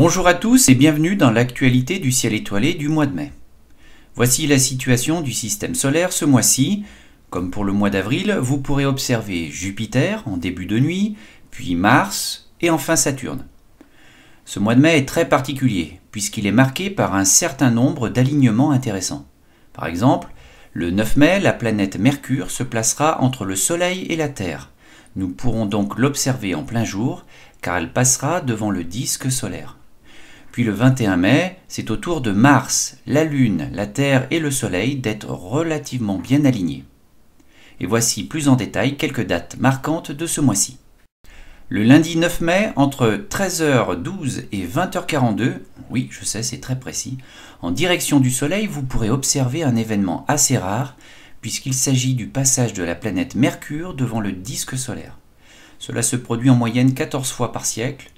Bonjour à tous et bienvenue dans l'actualité du ciel étoilé du mois de mai. Voici la situation du système solaire ce mois-ci. Comme pour le mois d'avril, vous pourrez observer Jupiter en début de nuit, puis Mars et enfin Saturne. Ce mois de mai est très particulier puisqu'il est marqué par un certain nombre d'alignements intéressants. Par exemple, le 9 mai, la planète Mercure se placera entre le Soleil et la Terre. Nous pourrons donc l'observer en plein jour car elle passera devant le disque solaire. Puis le 21 mai, c'est au tour de Mars, la Lune, la Terre et le Soleil d'être relativement bien alignés. Et voici plus en détail quelques dates marquantes de ce mois-ci. Le lundi 9 mai, entre 13h12 et 20h42, oui, je sais, c'est très précis, en direction du Soleil, vous pourrez observer un événement assez rare, puisqu'il s'agit du passage de la planète Mercure devant le disque solaire. Cela se produit en moyenne 14 fois par siècle,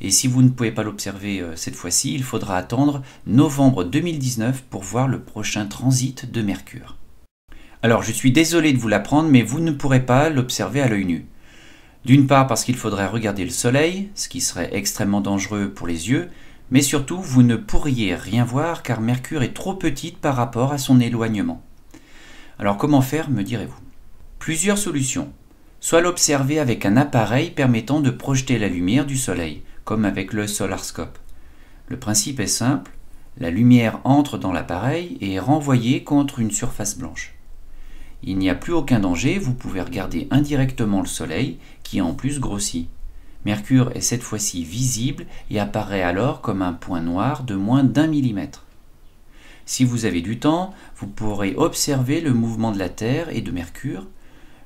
et si vous ne pouvez pas l'observer cette fois-ci, il faudra attendre novembre 2019 pour voir le prochain transit de Mercure. Alors je suis désolé de vous l'apprendre, mais vous ne pourrez pas l'observer à l'œil nu. D'une part parce qu'il faudrait regarder le soleil, ce qui serait extrêmement dangereux pour les yeux, mais surtout vous ne pourriez rien voir car Mercure est trop petite par rapport à son éloignement. Alors comment faire, me direz-vous? Plusieurs solutions. Soit l'observer avec un appareil permettant de projeter la lumière du soleil, comme avec le Solarscope. Le principe est simple, la lumière entre dans l'appareil et est renvoyée contre une surface blanche. Il n'y a plus aucun danger, vous pouvez regarder indirectement le soleil qui en plus grossit. Mercure est cette fois-ci visible et apparaît alors comme un point noir de moins d'1 millimètre. Si vous avez du temps, vous pourrez observer le mouvement de la Terre et de Mercure.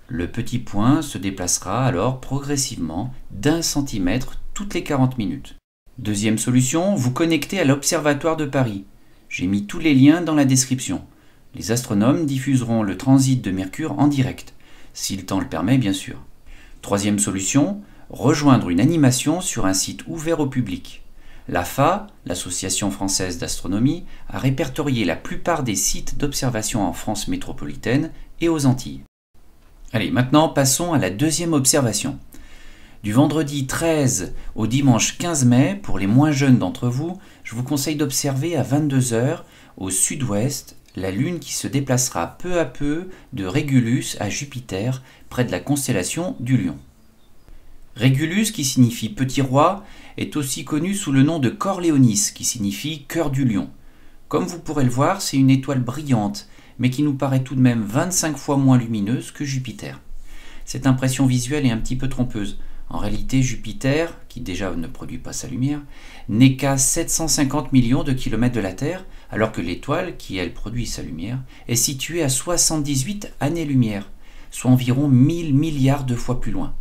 Le petit point se déplacera alors progressivement d'1 centimètre toutes les 40 minutes. Deuxième solution, vous connectez à l'Observatoire de Paris. J'ai mis tous les liens dans la description. Les astronomes diffuseront le transit de Mercure en direct, si le temps le permet bien sûr. Troisième solution, rejoindre une animation sur un site ouvert au public. L'AFA, l'Association française d'astronomie, a répertorié la plupart des sites d'observation en France métropolitaine et aux Antilles. Allez, maintenant passons à la deuxième observation. Du vendredi 13 au dimanche 15 mai, pour les moins jeunes d'entre vous, je vous conseille d'observer à 22h au sud-ouest la Lune qui se déplacera peu à peu de Régulus à Jupiter, près de la constellation du Lion. Régulus, qui signifie petit roi, est aussi connu sous le nom de Corléonis, qui signifie cœur du lion. Comme vous pourrez le voir, c'est une étoile brillante, mais qui nous paraît tout de même 25 fois moins lumineuse que Jupiter. Cette impression visuelle est un petit peu trompeuse. En réalité, Jupiter, qui déjà ne produit pas sa lumière, n'est qu'à 750 millions de kilomètres de la Terre, alors que l'étoile, qui elle produit sa lumière, est située à 78 années-lumière, soit environ 1000 milliards de fois plus loin.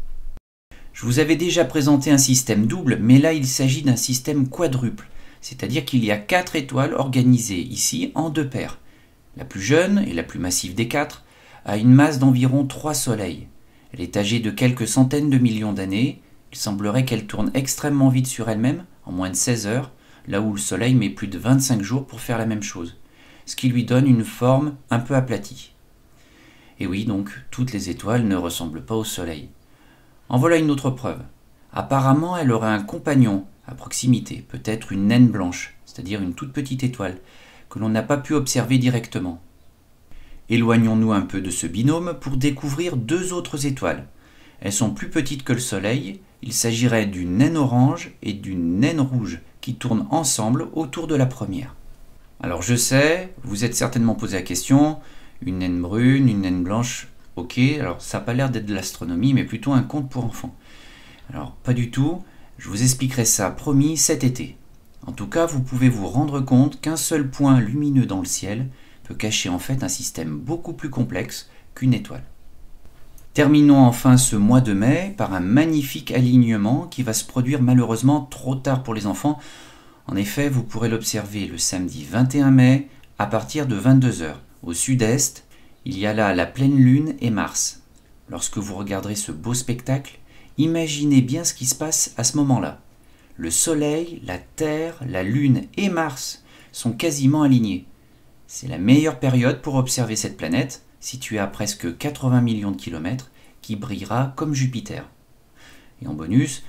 Je vous avais déjà présenté un système double, mais là il s'agit d'un système quadruple, c'est-à-dire qu'il y a 4 étoiles organisées ici en 2 paires. La plus jeune et la plus massive des 4 a une masse d'environ 3 soleils. Elle est âgée de quelques centaines de millions d'années. Il semblerait qu'elle tourne extrêmement vite sur elle-même, en moins de 16 heures, là où le Soleil met plus de 25 jours pour faire la même chose, ce qui lui donne une forme un peu aplatie. Et oui, donc, toutes les étoiles ne ressemblent pas au Soleil. En voilà une autre preuve. Apparemment, elle aurait un compagnon à proximité, peut-être une naine blanche, c'est-à-dire une toute petite étoile, que l'on n'a pas pu observer directement. Éloignons-nous un peu de ce binôme pour découvrir 2 autres étoiles. Elles sont plus petites que le Soleil, il s'agirait d'une naine orange et d'une naine rouge qui tournent ensemble autour de la première. Alors je sais, vous êtes certainement posé la question, une naine brune, une naine blanche, ok, alors ça n'a pas l'air d'être de l'astronomie mais plutôt un conte pour enfants. Alors pas du tout, je vous expliquerai ça promis cet été. En tout cas, vous pouvez vous rendre compte qu'un seul point lumineux dans le ciel peut cacher en fait un système beaucoup plus complexe qu'une étoile. Terminons enfin ce mois de mai par un magnifique alignement qui va se produire malheureusement trop tard pour les enfants. En effet, vous pourrez l'observer le samedi 21 mai à partir de 22h. Au sud-est, il y a là la pleine lune et Mars. Lorsque vous regarderez ce beau spectacle, imaginez bien ce qui se passe à ce moment-là. Le Soleil, la Terre, la Lune et Mars sont quasiment alignés. C'est la meilleure période pour observer cette planète, située à presque 80 millions de kilomètres, qui brillera comme Jupiter. Et en bonus,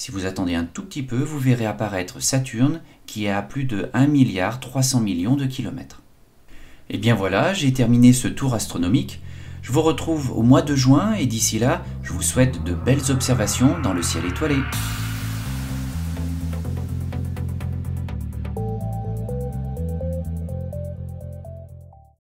Si vous attendez un tout petit peu, vous verrez apparaître Saturne qui est à plus de 1,3 milliard de kilomètres. Et bien voilà, j'ai terminé ce tour astronomique. Je vous retrouve au mois de juin et d'ici là, je vous souhaite de belles observations dans le ciel étoilé.